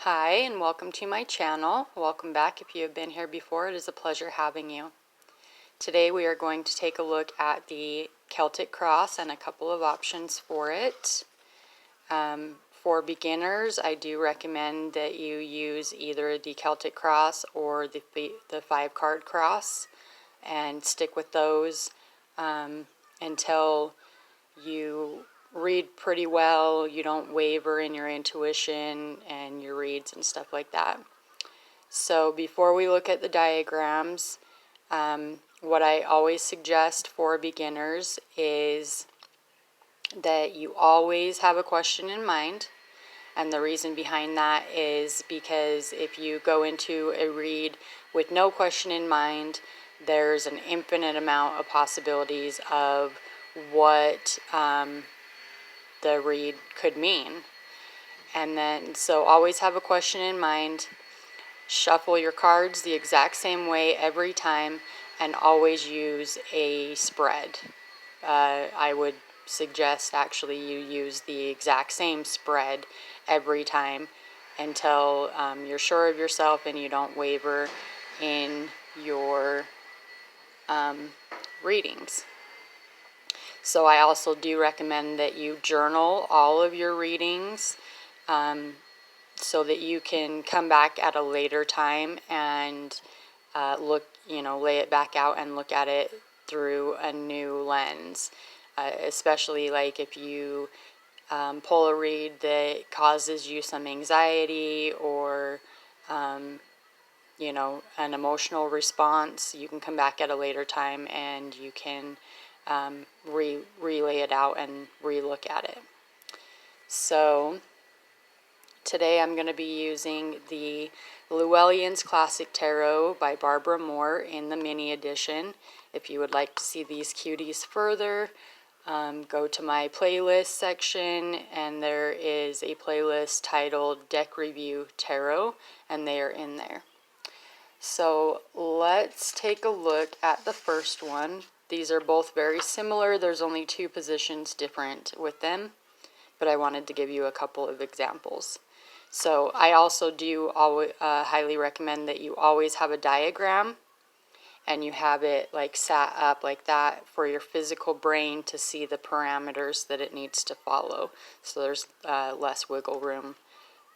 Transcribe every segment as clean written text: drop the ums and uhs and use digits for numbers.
Hi and welcome to my channel. Welcome back if you have been here before. It is a pleasure having you. Today we are going to take a look at the Celtic Cross and a couple of options for it. For beginners, I do recommend that you use either the Celtic Cross or the 5-card cross and stick with those until you read pretty well, you don't waver in your intuition and your reads and stuff like that. So before we look at the diagrams, what I always suggest for beginners is that you always have a question in mind. And the reason behind that is because if you go into a read with no question in mind, there's an infinite amount of possibilities of what the read could mean. And then, so always have a question in mind, shuffle your cards the exact same way every time, and always use a spread. I would suggest actually you use the exact same spread every time until you're sure of yourself and you don't waver in your readings. So I also do recommend that you journal all of your readings so that you can come back at a later time and lay it back out and look at it through a new lens. Especially like if you pull a read that causes you some anxiety or an emotional response, you can come back at a later time and you can relay it out and re-look at it. So today I'm going to be using the Llewellyn's Classic Tarot by Barbara Moore in the mini edition. If you would like to see these cuties further, go to my playlist section, and there is a playlist titled Deck Review Tarot, and they are in there. So let's take a look at the first one. These are both very similar. There's only two positions different with them, but I wanted to give you a couple of examples. So I also do highly recommend that you always have a diagram and you have it like sat up like that for your physical brain to see the parameters that it needs to follow. So there's less wiggle room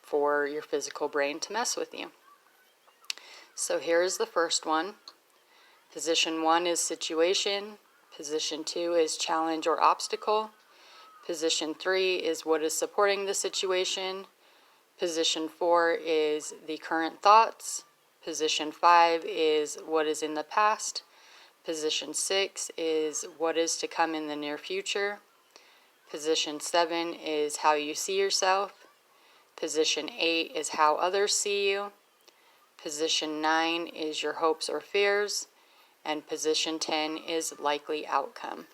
for your physical brain to mess with you. So here's the first one. Position 1 is situation. Position 2 is challenge or obstacle. Position 3 is what is supporting the situation. Position 4 is the current thoughts. Position 5 is what is in the past. Position 6 is what is to come in the near future. Position 7 is how you see yourself. Position 8 is how others see you. Position 9 is your hopes or fears. And position 10 is likely outcome.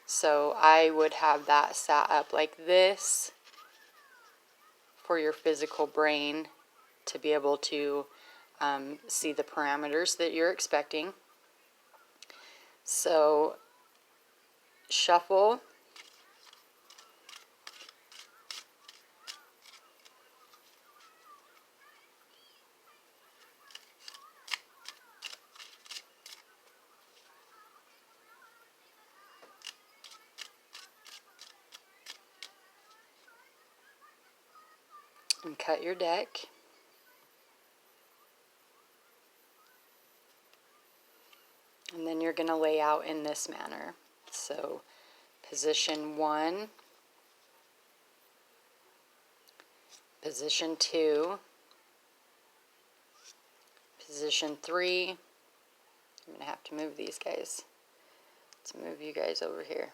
So I would have that sat up like this for your physical brain to be able to see the parameters that you're expecting. So shuffle. And cut your deck. And then you're going to lay out in this manner. So position 1, position 2, position 3. I'm going to have to move these guys. Let's move you guys over here.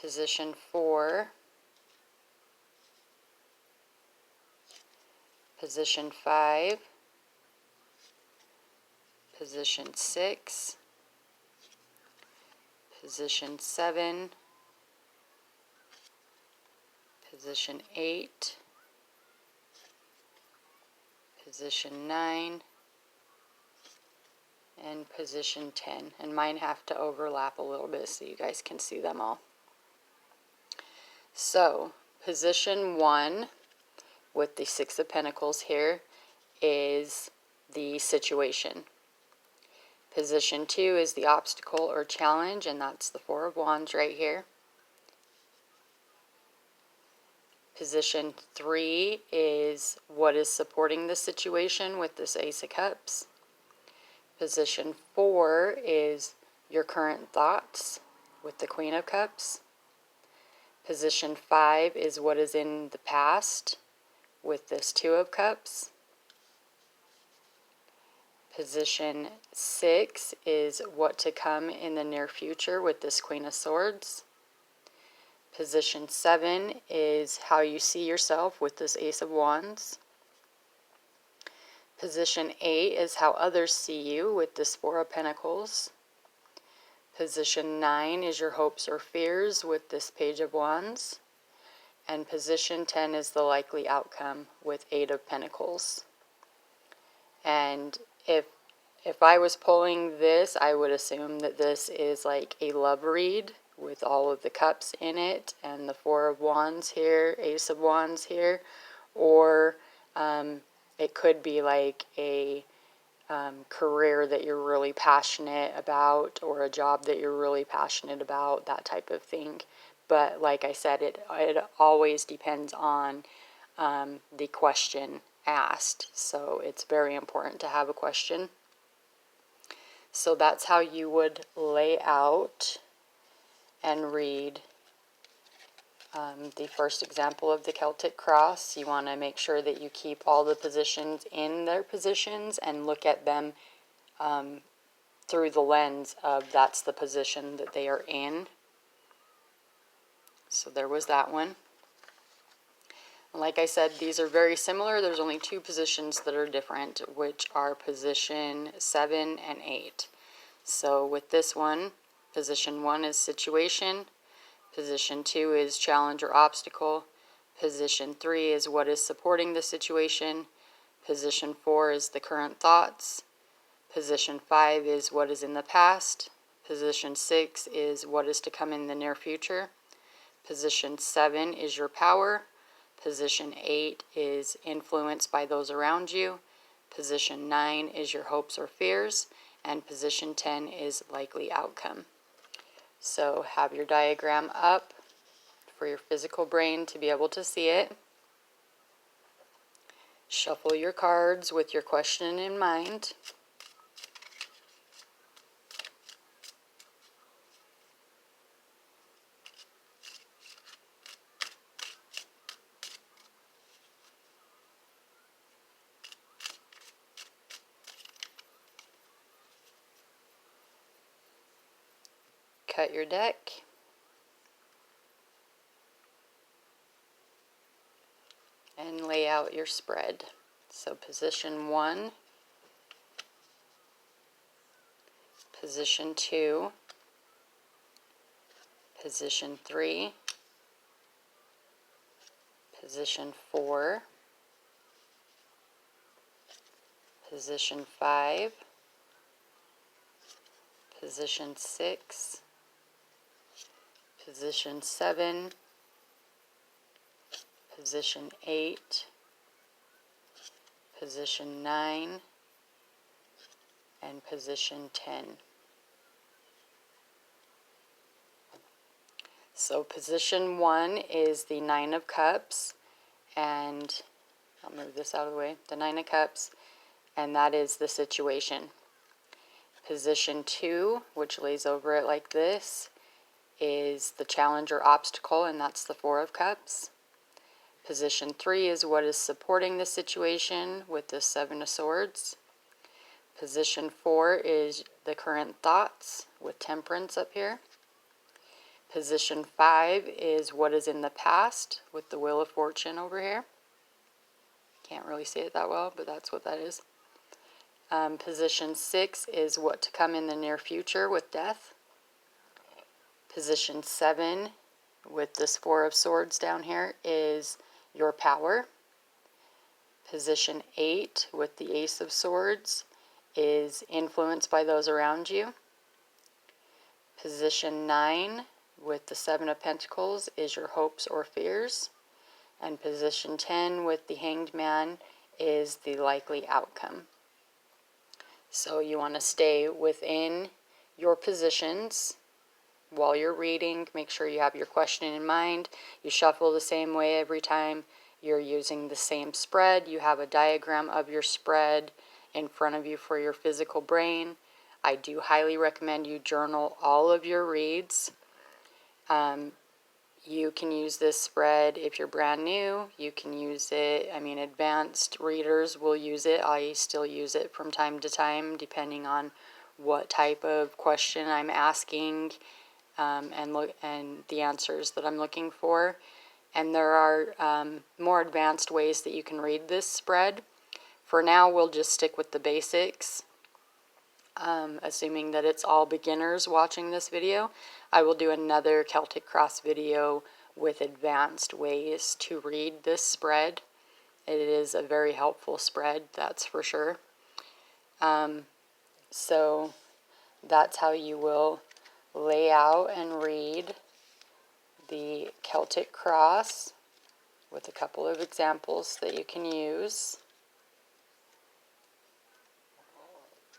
Position 4, position 5, position 6, position 7, position 8, position 9, and position 10. And mine have to overlap a little bit so you guys can see them all. So position 1 with the Six of Pentacles here is the situation. Position 2 is the obstacle or challenge, and that's the Four of Wands right here. Position 3 is what is supporting the situation with this Ace of Cups. Position 4 is your current thoughts with the Queen of Cups. Position 5 is what is in the past with this Two of Cups. Position 6 is what to come in the near future with this Queen of Swords. Position 7 is how you see yourself with this Ace of Wands. Position 8 is how others see you with this Four of Pentacles. Position 9 is your hopes or fears with this Page of Wands. And position 10 is the likely outcome with Eight of Pentacles. And if I was pulling this, I would assume that this is like a love read with all of the cups in it and the Four of Wands here, Ace of Wands here, or it could be like a career that you're really passionate about, or a job that you're really passionate about, that type of thing. But like I said, it always depends on the question asked, so it's very important to have a question. So that's how you would lay out and read the first example of the Celtic Cross. You want to make sure that you keep all the positions in their positions and look at them through the lens of that's the position that they are in. So there was that one. Like I said, these are very similar. There's only two positions that are different, which are position 7 and 8. So with this one, position 1 is situation. Position 2 is challenge or obstacle. Position 3 is what is supporting the situation. Position 4 is the current thoughts. Position 5 is what is in the past. Position 6 is what is to come in the near future. Position 7 is your power. Position 8 is influenced by those around you. Position 9 is your hopes or fears. And position 10 is likely outcome. So have your diagram up for your physical brain to be able to see it. Shuffle your cards with your question in mind. Cut your deck. And lay out your spread. So position 1, position 2, position 3, position 4, position 5, position 6, position 7, position 8, position 9, and position 10. So position 1 is the Nine of Cups, and I'll move this out of the way, the Nine of Cups, and that is the situation. Position 2, which lays over it like this, is the challenge or obstacle, and that's the Four of Cups. Position 3 is what is supporting the situation with the Seven of Swords. Position 4 is the current thoughts with Temperance up here. Position 5 is what is in the past with the Wheel of Fortune over here. Can't really see it that well, but that's what that is. Position 6 is what to come in the near future with Death. Position 7 with this Four of Swords down here is your power. Position 8 with the Ace of Swords is influenced by those around you. Position 9 with the Seven of Pentacles is your hopes or fears. and position 10 with the Hanged Man is the likely outcome. So you want to stay within your positions while you're reading. Make sure you have your question in mind. You shuffle the same way every time. You're using the same spread. You have a diagram of your spread in front of you for your physical brain. I do highly recommend you journal all of your reads. You can use this spread if you're brand new. You can use it, advanced readers will use it. I still use it from time to time depending on what type of question I'm asking and the answers that I'm looking for. And there are more advanced ways that you can read this spread. For now, we'll just stick with the basics. Assuming that it's all beginners watching this video, I will do another Celtic Cross video with advanced ways to read this spread. It is a very helpful spread, that's for sure. So that's how you will lay out and read the Celtic Cross with a couple of examples that you can use.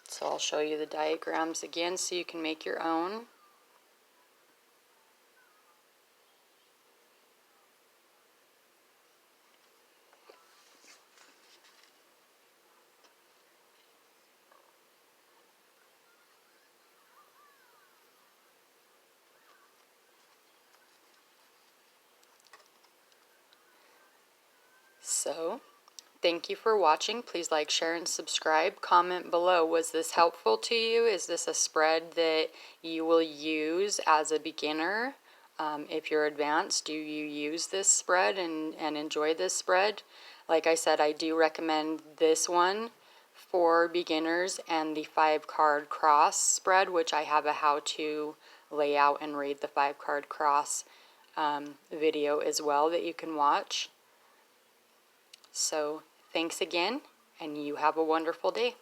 So I'll show you the diagrams again so you can make your own. So, thank you for watching. Please like, share, and subscribe. Comment below, was this helpful to you? Is this a spread that you will use as a beginner? If you're advanced, do you use this spread and enjoy this spread? Like I said, I do recommend this one for beginners and the 5-card cross spread, which I have a how-to layout and read the 5-card cross video as well that you can watch. So thanks again, and you have a wonderful day.